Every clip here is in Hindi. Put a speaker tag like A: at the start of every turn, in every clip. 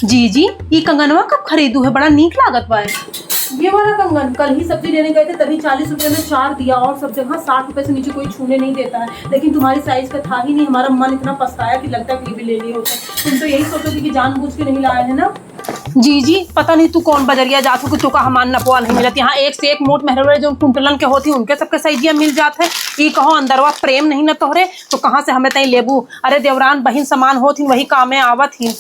A: जी ये कंगनवा कब खरीदू है, बड़ा नीक लागत बा।
B: ये वाला कंगन कल ही सब्जी लेने गए थे तभी 40 रुपए में 4 दिया, और सब जगह 60 रुपए से नीचे कोई छूने नहीं देता है। लेकिन तुम्हारी साइज का था ही नहीं, हमारा मन इतना पछताया कि लगता है कि भी ले लिए होते। तुम तो यही सोचोगे कि जानबूझ के नहीं लाए है ना।
A: जी पता नहीं तू कौन बजरिया जातू कि तू का हमान नपवा नहीं मिलत। यहाँ एक से एक मोट मेहरवे जो कुंटलन के होती उनके सबके सैजिया मिल जाते हैं। ये कहो अंदरवा प्रेम नहीं न तोहरे तो कहाँ से हमें तई लेबू। अरे देवरान बहिन समान होती वही काम में आवत ही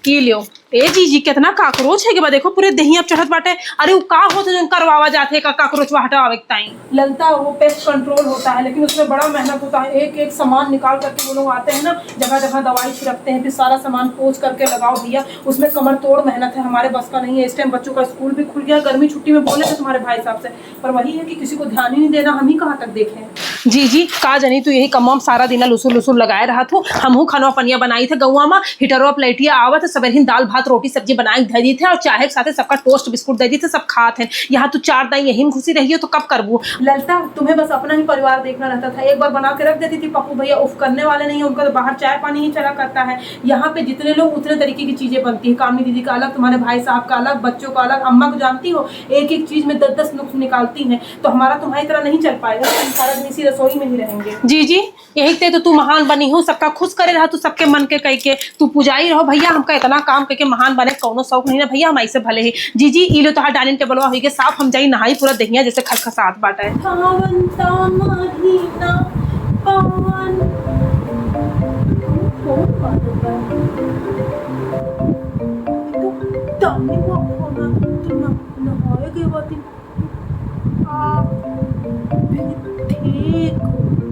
A: की लियो। ए जी कितना काकरोच है कि बा देखो पूरे दही अब चढ़त बाटे। अरे वो का होते जो करवावा जाते का काकरोच हटावे ताई
B: लगता है वो पेस्ट कंट्रोल होता है, लेकिन उसमें बड़ा मेहनत होता है। एक एक सामान निकाल करके वो लोग आते हैं ना, जगह जगह दवाई छिड़कते हैं, फिर सारा सामान पोंछ करके लगाओ भैया। उसमें कमर तोड़ मेहनत है, हमारे बस का नहीं है। इस टाइम बच्चों का स्कूल भी खुल गया, गर्मी छुट्टी में बोले थे तुम्हारे भाई साहब से, पर वही है कि किसी को ध्यान ही नहीं देना। हम ही कहाँ तक देखें।
A: जी का जनी तू यही कम सारा दिन लुसुर लुसुर लगाए रहा थो। हमहू खनवा पनिया बनाई थे गौवा में, हिटरो प्लेटिया आवत सवेर ही दाल भात रोटी सब्जी बनाई दे दी थे और चाहे के साथ सबका टोस्ट बिस्कुट दे दी थे, सब खाते हैं। यहाँ तू 4 दिन यही में खुशी रही हो तो कब करबू।
B: ललता तुम्हें बस अपना ही परिवार देखना रहता था। एक बार बना के रख देती थी, पप्पू भैया उफ करने वाले नहीं है, उनका तो बाहर चाय पानी ही चला करता है। यहाँ पे जितने लोग उतने तरीके की चीजें बनती है। कामनी दीदी का अलग, तुम्हारे भाई साहब का अलग, बच्चों का अलग। अम्मा को जानती हो एक एक चीज में 10-10 नुक्स निकालती हैं, तो हमारा तुम्हारी तरह नहीं चल पाएगा। हम सारा दिन इसी रसोई में ही रहेंगे।
A: जी यही ते तो तू महान बनी हो, सबका खुश करे रहा तू सबके मन के कह के। तू पुजाई रहो भैया, हमका इतना काम करके महान बने कौनो शौक नहीं ना भैया, हम ऐसे भले ही। जी ई लो तो डाइनिंग टेबलवा हुई के साफ, हम जाई नहाई पूरा दहिया जैसे खसखसात बाटा है।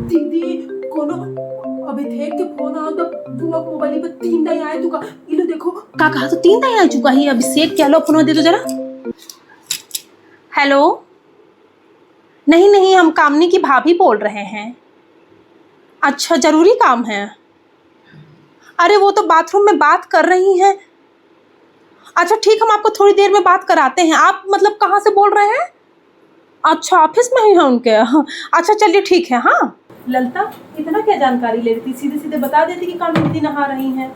B: दीदी कोनो अभी थे के फोन आओ तो बुआ को मोबाइल पे 3 दिन आए तू का इलो देखो
A: का कहा तो 3 दिन आ चुका है। अभिषेक क्या लो फोन दे दो जरा। हेलो नहीं हम कामनी की भाभी बोल रहे हैं। अच्छा जरूरी काम है। अरे वो तो बाथरूम में बात कर रही हैं। अच्छा ठीक, हम आपको थोड़ी देर में बात कराते हैं। आप मतलब कहाँ से बोल रहे हैं। अच्छा ऑफिस में ही है उनके। हाँ अच्छा चलिए ठीक है। हाँ
B: ललता इतना क्या जानकारी ले रही थी, सीधे सीधे बता देती कि कामनी दीदी नहा रही हैं।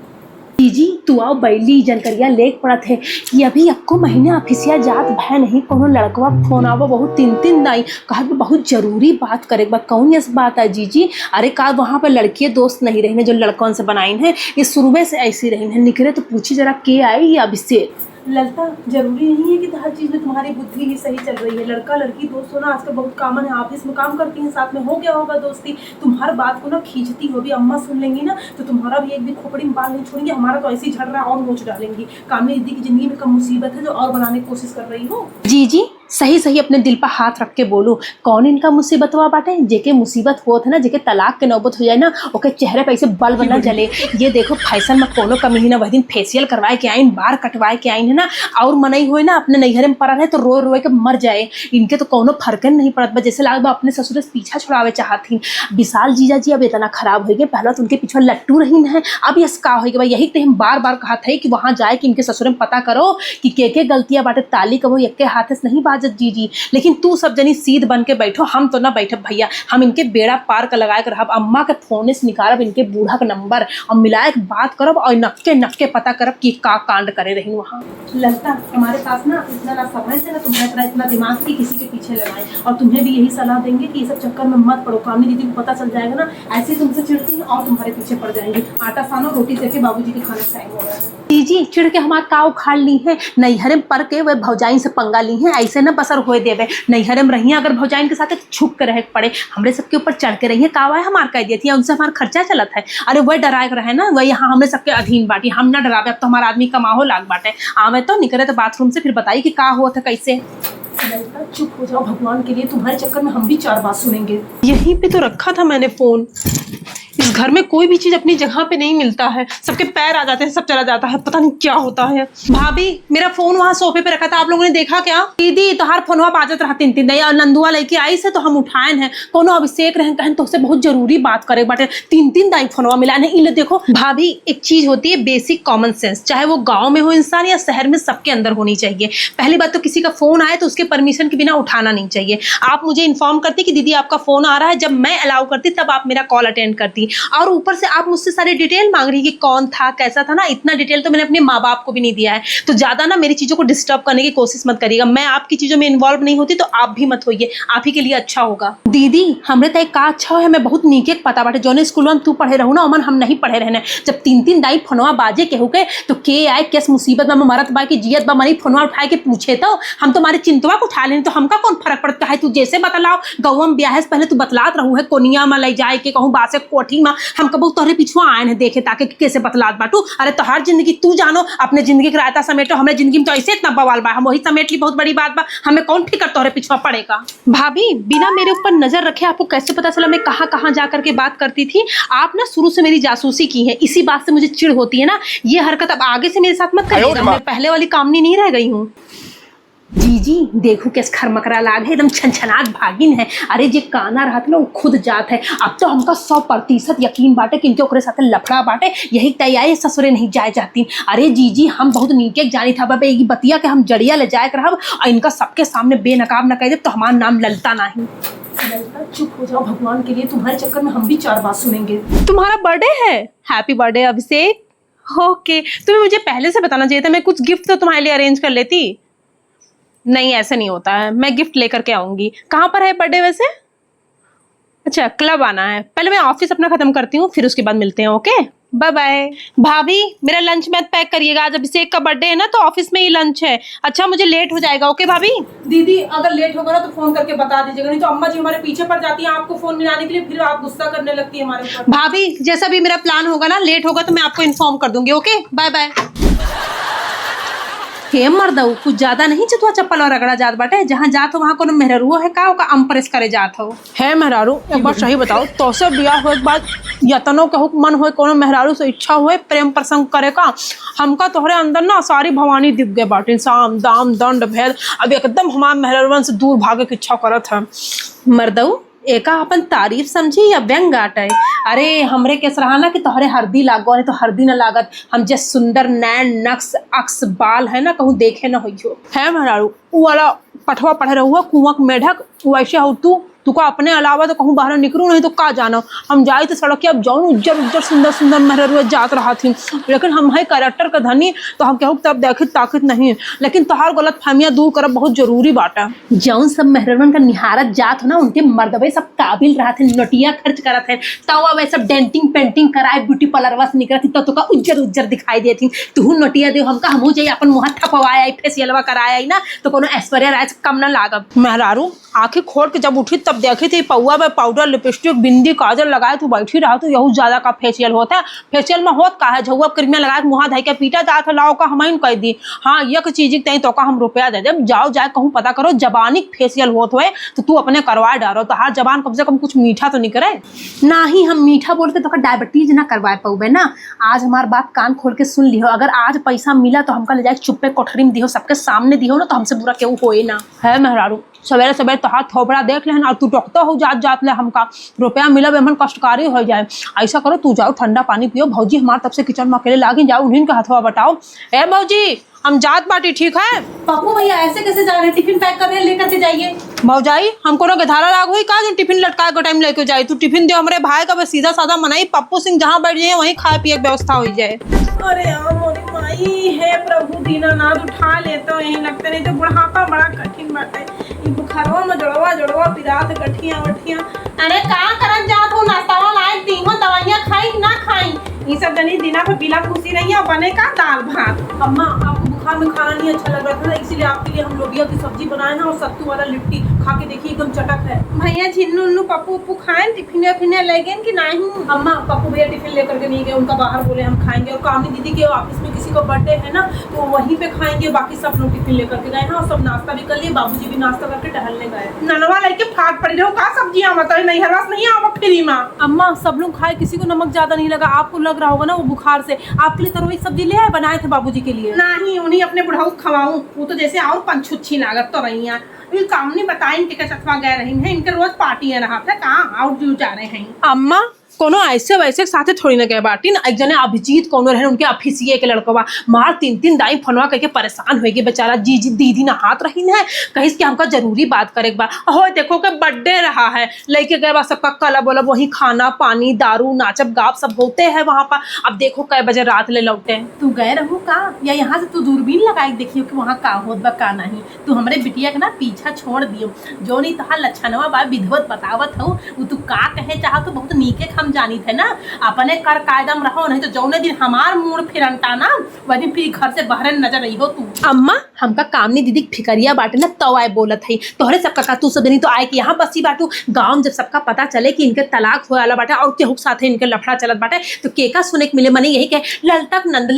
A: जी तू आओ बैली जानकारिया लेक पड़ा थे कि अभी आपको महीने ऑफिसिया जात भय नहीं कोनो लड़कवा फोन आवो बहुत 3 दाई कहा बहुत जरूरी बात करे। कौन यस बात है जी। अरे का वहाँ पर लड़की दोस्त नहीं रही जो लड़कों से बनाई है, ये शुरू से ऐसी रही है। निकले तो पूछी जरा के आई या अभिषेक।
B: ललता जरूरी नहीं है कि हर चीज में तुम्हारी बुद्धि ही सही चल रही है। लड़का लड़की दोस्त होना आजकल बहुत कॉमन है। ऑफिस में काम करती हैं साथ में, हो गया होगा दोस्ती। तुम हर बात को ना खींचती हो भी, अम्मा सुन लेंगी ना तो तुम्हारा भी एक भी खोपड़ी में बाल नहीं छोड़ेंगे। हमारा तो ऐसे ही झड़ रहा है और नोच डालेंगी। कामनी दीदी की जिंदगी में कम मुसीबत है जो और बनाने की कोशिश कर रही हो।
A: जी सही अपने दिल पर हाथ रख के बोलो। कौन इनका मुसीबत हुआ बाटे। जेके मुसीबत होत है ना, जेके तलाक के नौबत हो जाए ना, ओके चेहरे पे ऐसे बल्ब न जले। ये देखो फैशन में कोनो कमी ही ना। वह दिन फेशियल करवाए के आइन, बार कटवाए के आइन है ना, और मनई हुए ना अपने नैहरे में पड़ा रहे तो रो के मर जाए। इनके तो कोनो फर्क नहीं पड़त। जैसे लागत अपने ससुर से पीछा छुड़ावे चाहती। विशाल जीजा जी अब इतना खराब हो गए, पहला तो उनके पीछे लट्टू रही है, अब यस का हो गया। यही तो हम बार बार कहा था कि वहां जाए कि इनके ससुर में पता करो कि के गलतियां बाटे। ताली कबो एक के हाथ से नहीं बाजत जी। लेकिन तू सब जनी सीध बन के बैठो, हम तो ना बैठे भैया। हम इनके बेड़ा पार का लगाए कर अम्मा के फोन से निकालब इनके बूढ़ा का नंबर और मिलाए के बात करब और नक्के पता करब कि का कांड करे रही वहाँ।
B: लगता हमारे पास ना इतना ना समय है ना तुम्हारे इतना दिमाग की किसी के पीछे लगाए। और तुम्हें भी यही सलाह देंगे कि ये सब चक्कर में मत पड़ो। कामनी दीदी को पता चल जाएगा ना, ऐसे तुमसे चिढ़ती है और तुम्हारे पीछे पड़ जाएंगे। आटा सानो रोटी सेके बाबूजी के खाने का टाइम हो रहा है।
A: जी चिड़ के हमारा का उखाड़ ली है। नैहरे में पढ़ के वह भौजाइन से पंगा ली है। ऐसे न बसर होए देवे। नैहरे में रही अगर भौजाइन के साथ छुप के रहे पड़े, हमरे सबके ऊपर चढ़ के रही है। कावा है हमार कह देती है, उनसे हमारा खर्चा चलत है। अरे वह डराए रहे ना, वह यहाँ हमरे सबके अधीन बाटी। हम ना डरावे, अब तो हमारा आदमी कमाहो लाग बाटे। आवे तो निकले तो बाथरूम से फिर बताई कि का हुआ था कैसे।
B: चुप हो जाओ भगवान के लिए, तुम्हारे चक्कर में हम भी 4 बात सुनेंगे।
A: यहीं पे तो रखा था मैंने फोन। इस घर में कोई भी चीज अपनी जगह पे नहीं मिलता है, सबके पैर आ जाते हैं, सब चला जाता है, पता नहीं क्या होता है। भाभी मेरा फोन वहाँ सोफे पे रखा था, आप लोगों ने देखा क्या। दीदी तोहार फोनवा बाजत रहा 3 दिन और नंदुआ लेके आई से तो हम उठाए हैं। कोनो अभिषेक रहन कहन तो उससे बहुत जरूरी बात करे बाटे। 3 दाई फोनवा मिला नहीं। इले देखो भाभी, एक चीज होती है बेसिक कॉमन सेंस, चाहे वो गाँव में हो इंसान या शहर में, सबके अंदर होनी चाहिए। पहली बात तो किसी का फोन आए तो उसके परमिशन के बिना उठाना नहीं चाहिए। आप मुझे इन्फॉर्म करती कि दीदी आपका फोन आ रहा है, जब मैं अलाउ करती तब आप मेरा कॉल अटेंड करती। और ऊपर से आप मुझसे सारी डिटेल मांग रही कि कौन था कैसा था ना। इतना डिटेल तो मैंने अपने माँ बाप को भी नहीं दिया है। तो ज्यादा ना मेरी चीजों को डिस्टर्ब करने की कोशिश मत करिएगा। मैं आपकी चीजों में इन्वॉल्व नहीं होती तो आप भी मत होइए, आप ही के लिए अच्छा होगा। दीदी हमरे तो एक का अच्छा है, मैं बहुत नीके पता बाटे जौने स्कूल में तू पढ़े रहू ना ओमन हम नहीं पढ़े रहने। जब 3-3 दाई फोनवा बाजे केहू के तो के आए केस मुसीबत में मरत बा की जियत बा मरी फोनवा उठाए के पूछे तो हम तुम्हारे चिंतवा को उठा लेनी तो हमका कौन फर्क पड़ता है। तू जैसे बतलाओ गौम ब्याह से पहले तू बतलात रहू है कोनिया में ले जाए के कहूँ बासे कोठी में हम कबू तोहरे पिछुआ आए हैं देखे ताकि कैसे बतलात बाटू। अरे तोहार जिंदगी तू जानो, अपने जिंदगी के रायता समेटो, हमारे जिंदगी में तो ऐसे इतना बवाल बा हम वही समेट ली, बहुत बड़ी बात बा, हमें कौन फिकर तोहरे पिछुआ पड़ेगा। भाभी बिना मेरे ऊपर नजर रखे आपको कैसे पता चला मैं कहाँ कहाँ जा करके बात करती थी। आप ना शुरू से मेरी जासूसी की है, इसी बात से मुझे चिढ़ होती है ना। ये हरकत अब आगे से मेरे साथ मत करिएगा, मैं पहले वाली कामनी नहीं रह गई हूँ। जी देखो कैसे खरमकरा लाग है, एकदम छनछनाट भागिन है। अरे जे काना रहत ना वो खुद जात है। अब तो हमका 100% यकीन बाटे कि इनके ओकरे साथे लफड़ा बाटे, यही तैयारी ससुरे नहीं जाए जाती। अरे जी हम बहुत नीके जानी था बाबे ये बतिया के हम जड़िया ले जाए रहब और इनका सबके सामने बेनकाब न कह दे तो हमारा नाम ललता नहीं।
B: चुप हो जाओ भगवान के लिए, तुम्हारे चक्कर में हम भी 4 बात सुनेंगे।
A: तुम्हारा बर्थडे है, हैप्पी बर्थडे अभिषेक। ओके तुम्हें मुझे पहले से बताना चाहिए था, मैं कुछ गिफ्ट तो तुम्हारे लिए अरेंज कर लेती। नहीं ऐसे नहीं होता है, मैं गिफ्ट लेकर के आऊंगी। कहाँ पर है बर्थडे वैसे? अच्छा क्लब आना है, पहले मैं ऑफिस अपना खत्म करती हूँ फिर उसके बाद मिलते हैं। Okay bye bye. भाभी मेरा लंच मत पैक करिएगा, आज अभिषेक का बर्थडे है ना तो ऑफिस में ही लंच है। अच्छा मुझे लेट हो जाएगा। ओके भाभी।
B: दीदी अगर लेट होगा ना तो फोन करके बता दीजिएगा, नहीं तो अम्मा जी हमारे पीछे पड़ जाती हैं आपको फोन मिलाने के लिए, फिर आप गुस्सा करने लगती है हमारे ऊपर।
A: भाभी जैसा भी मेरा प्लान होगा ना, लेट होगा तो मैं आपको इन्फॉर्म कर दूंगी। Okay bye bye. हे मर्दऊ कुछ ज्यादा नहीं चतुआ चप्पल और रगड़ा जात बाटे, जहाँ जात हो वहाँ कोनो मेहरारू है का ओका अम्प्रेस करे जात हो। है मेहरारू एक बार सही बताओ, तो से बियाह होए के बाद यतनो के मन होए कोनो मेहरारू से इच्छा हुए प्रेम प्रसंग करे का, हमका तोहरे अंदर ना सारी भवानी दिख गए बाटे, साम दाम दंड भेद। अब एकदम हमारे मेहरारूवन से दूर भागे की इच्छा करत है। मर्दऊ एका अपन तारीफ समझी या व्यंग आटे। अरे हमरे के सराहना कि तोहरे हरदी लागो नहीं तो हरदी न लागत। हम जे सुंदर नैन नक्स अक्स बाल है ना कहूँ देखे न हो है मेहरारू वो वाला पठवा पढ़े रहुआ कुआं मेढक वैसे हो तू का अपने अलावा तो कहूँ बाहर निकलू नहीं तो का जानो। हम जाए तो सड़क अब जाऊँ उज्जर उज्जर सुंदर सुंदर मेहरुआ जात रहा थी, लेकिन हम है कैरेक्टर का धनी तो हम कहूँ तब देखित ताकत नहीं। लेकिन तोहार गलत फहमियाँ दूर करब बहुत जरूरी बाटा। जौन सब मेहरवन का निहारत जात हो ना उनके मर्दबे सब काबिल रहा थे, नोटिया खर्च करत है, तवा वह सब डेंटिंग पेंटिंग कराए ब्यूटी पार्लर वास निकलती तो का उज्जर उज्जर दिखाई देती। तू नोटिया दे हमका हमू जाइए अपन मुँह थपवाया फेसियलवा कराया ना तो कोनो ऐश्वर्या राय से कम न लागब। मेहरारू आंखें खोल के जब उठी तब देखी थी पौआ में पाउडर लिपस्टिक बिंदी काजल लगाए तू बैठी रहा तो यहू ज्यादा का फेशियल होता है। फेशियल में होत का है झुआ क्रीमिया लगाए मुँह धाई के पीटा जात है लाओ का हम कह दी। हाँ एक चीज तई तो का हम रुपया दे जब जाओ जाए कहूँ पता करो जबानिक फेशियल होत हुए तो तू अपने करवा डालो तो हर जबान कम से कम कुछ मीठा तो नहीं करे ना ही हम मीठा बोल के तो डायबिटीज ना करवा पाऊबे ना। आज हमार बात कान खोल के सुन लियो, अगर आज पैसा मिला तो हमका ले जाए चुप्पे कोठरी में दियो सबके सामने दियो ना तो हमसे बुरा क्यों होए ना। है मेहरारू सवेरे सवेरे तो हाथ थोबड़ा देख ले और तू टोकता हो जात ले हमका रुपया मिला बेमन कष्टकारी हो जाए। ऐसा करो तू जाओ ठंडा पानी पियो, भौजी हमारे तब से किचन में अकेले लागी जाओ उन्हीं का हथवा बताओ। ए भौजी हम जात बाटी ठीक है।
B: पप्पू भैया ऐसे कैसे जा रहे हैं, टिफिन पैक कर रहे हैं लेकर के जाइए।
A: भौजाई हमको ना धारा लाग हुई का जो टिफिन लटका के टाइम लेके जाए, तू टिफिन दे हमारे भाई का बस सीधा साधा मनाई पप्पू सिंह जहाँ बैठ जाए वहीं खाए पिए की व्यवस्था हो जाए।
B: अरे मोरी माई है प्रभु दीनानाथ उठा लेते यही लगते नहीं तो बुढ़ापा बड़ा कठिन बात है। बुखारवा में जड़वा पिरात गठिया वठिया। अरे कहाँ करन जात हो, नाश्तावा लाए दी हो, दवाइयाँ खाई ना खाई ये सब जनी दिना पे बिला खुशी नहीं है बने का दाल भात। अम्मा आपको बुखार में खाना नहीं अच्छा लग रहा था इसीलिए आपके लिए हम लोबिया की सब्जी बनाए हैं और सत्तू वाला लिट्टी खा के देखिए एकदम चटक है। भैया झिन्नू उन्नू पप्पू उप्पू खाए टिफिन फिने ले गए कि नहीं? अम्मा पप्पू भैया टिफिन लेकर के नहीं गए, उनका बाहर बोले हम खाएंगे और कामनी दीदी के ऑफिस में किसी का बर्थडे है ना तो वहीं पे खाएंगे, बाकी सब लोग टिफिन लेकर के गए हैं और सब नाश्ता भी कर लिए, बाबूजी भी नाश्ता करके टहलने गए। ननवा लेके फाट पड़ी रहो का सब्जियां मतलब नहीं हरवास नहीं आवा फ्री माँ। अम्मा सब लोग खाए, किसी को नमक ज्यादा नहीं लगा, आपको लग रहा होगा ना वो बुखार से। आपके लिए तरोई सब्जी ले आए बनाए थे बाबूजी के लिए। नहीं उन्हीं अपने बुढ़ाऊ खवाऊं वो तो जैसे और पंछुच्छी लागत तो रही है। काम नहीं बताए इनके चतवा गए रही हैं, इनके रोज पार्टियां रहा था कहाँ आउट व्यू जा रहे हैं। अम्मा
A: कोनो ऐसे वैसे साथे थोड़ी ना गए बाटी ना। एक जने अभिजीत कोनो रहे उनके ऑफिसिए के लड़कवा मार 3 दाई फोनवा करके परेशान होएगी बेचारा। जी दीदी ना हाथ रही है कहीं कि हमका जरूरी बात करे एक बार। हो देखो के बर्थडे रहा है लेके गए बा सबका क्लब वालब वही खाना पानी दारू नाचब गाप सब होते हैं वहां पर। अब देखो कै बजे रात ले लौटे।
B: तू गए रहू का या यहाँ से तू दूरबीन लगाई देखियो कि वहाँ का होत बा का नहीं। तू हमरे बिटिया के ना पीछा छोड़ दियो जो नहीं तहार लक्षणवा बा विधवत बतावत हो वो तू का कहे चाह तो बहुत नीके हम जानी थे ना। अपने कर कायदम रहो नहीं तो जौने दिन हमार मूड फिरंटा ना वह दिन फिर घर से बाहर नजर रही हो तू।
A: अम्मा हमका कामनी दीदी फिकरिया बाटे ना तो आए बोलत है तोहरे सबका का तू सब नहीं तो आए कि यहाँ बसी बाटू गाँव जब सबका पता चले कि इनके तलाक हो वाला बाटे और केहू साथे इनके लफड़ा चलत बाटे तो केका सुने के मिले मने यही के ललतक नंद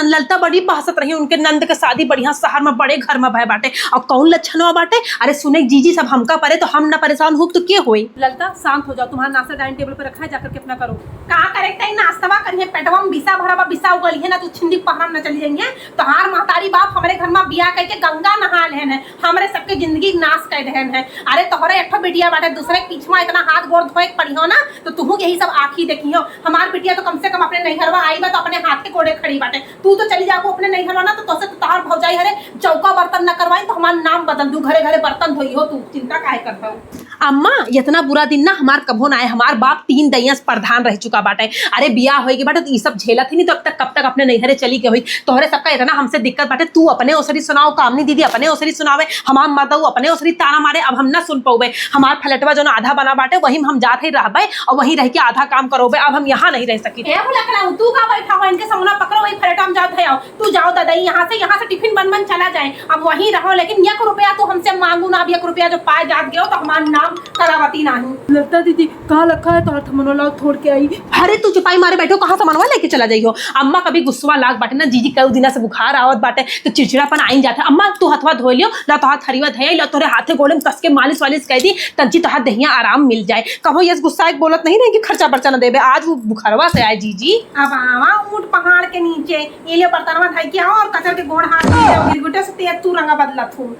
A: ललता बड़ी बहसत रही उनके नंद के शादी बढ़िया शहर में बड़े घर में भय बाटे और कौन लक्षण बाटे। अरे सुने जीजी सब हमका परे तो हम ना परेशान हो तो के होई।
B: ललता शांत हो जाओ तुम्हारा नाश्ता डाइनिंग टेबल पर रखा है जाकर के अपना करो। कहाँ करे नाश्ता करिए पेटवा में बिसा भरा बा बिसा उगली है ना तू छिंदी पहरा न चली जाइए। तोहार महतारी बाप हमारे घर में बिया करके गंगा नहा लेन है हमारे सबके जिंदगी नाश कर देन है। अरे तोहरे एक बेटिया बाटे दूसरे पीछवा इतना हाथ गोड़ धोए पड़ी हो ना तो तू यही सब आखी देखी हो। हमार बेटिया तो कम से कम अपने नैहरवा आई बा तो अपने हाथ के कोड़े खड़ी बाटे। तू तो चली जाओ अपने नैहरवा ना तो तोसे तो तोहार भौजाई हरे चौका बर्तन न करवाई तो हमारा नाम बदल दू घरे घरे बर्तन धोई हो। तू चिंता काहे करता हो।
A: अम्मा इतना बुरा दिन ना हमार कभो ना आए। हमार बाप 3 दैया प्रधान रह चुका बाटे। अरे बिया होएगी बाटे तो ये सब झेलत ही नहीं तो अब तक कब तक अपने नैहरे चली के हुई। तोहरे सबका इतना हमसे दिक्कत बाटे तू अपने ओसरी सुनाओ कामनी दीदी अपने ओसरी सुनावे हमार मदऊ अपने ओसरी ताना मारे। अब हम ना सुन पाओगे हमार फ्लैटवा जो ना आधा बना बाटे वही हम जाते ही रहबे और वहीं रह के आधा काम करोगे। अब हम यहाँ नहीं रह सकी।
B: तू का बैठा हो इनके सामने पकड़ो वही फ्लैटवा में जाते आओ। तू जाओ दादा यहाँ से टिफिन बन चला जाए अब वहीं रहो लेकिन 1 रुपया तू हमसे मांगू ना। अब 1 रुपया जो पाए जात गयो तो हमारा नाम करावती नहीं। लगता दीदी कहाँ रखा है तो थमनोला छोड़ के आई।
A: अरे तू चुपाई मारे बैठो कहाँ सामानवा लेके चला जाइयो। अम्मा कभी गुस्सा लाग बाटे ना जीजी कई दिना से बुखार आवत बाटे तो चिड़चिड़ापन आई जाता। अम्मा तू हथवा धो लियो ला तो हाथ हरीवा धया ला तोरे हाथे गोड़े में कस के मालिश वालिश कह दी तंची तो हाथ दहिया आराम मिल जाए। कहो ये गुस्सा एक बोलत नहीं रहे कि खर्चा पर्चा न देबे आज वो बुखारवा से आए जीजी।
B: अब आवा ऊंट पहाड़ के नीचे ये ले बर्तनवा धाई के आओ और कचर के गोड़ हाथ में गिरगुटे से तेज तू रंगा बदलत हो।